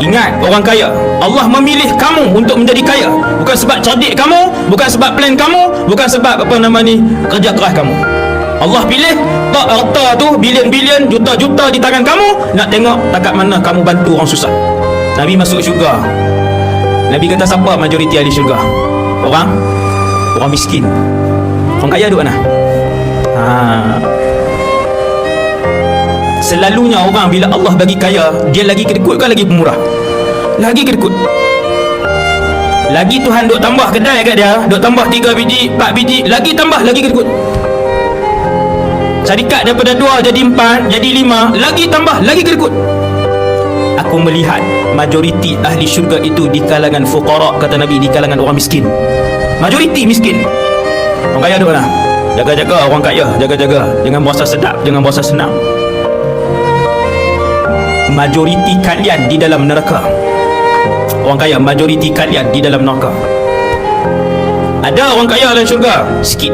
Ingat, orang kaya, Allah memilih kamu untuk menjadi kaya bukan sebab cerdik kamu, bukan sebab plan kamu, bukan sebab kerja keras kamu. Allah pilih tak harta tu bilion-bilion, juta-juta di tangan kamu, nak tengok takat mana kamu bantu orang susah. Nabi masuk syurga. Nabi kata siapa majoriti ahli syurga? Orang miskin. Orang kaya duduk mana? Selalunya orang bila Allah bagi kaya, dia lagi kedekut ke lagi pemurah? Lagi kedekut. Lagi Tuhan duk tambah kedai kat dia, duk tambah 3 biji, 4 biji, lagi tambah, lagi kedekut. Syarikat daripada 2 jadi 4, jadi 5, lagi tambah, lagi kedekut. Aku melihat majoriti ahli syurga itu di kalangan fuqara, kata Nabi, di kalangan orang miskin. Majoriti miskin. Orang kaya duk mana? Jaga-jaga orang kaya, jaga-jaga. Jangan berasa sedap, jangan berasa senang. Majoriti kalian di dalam neraka. Orang kaya, majoriti kalian di dalam neraka. Ada orang kaya dalam syurga? Sikit.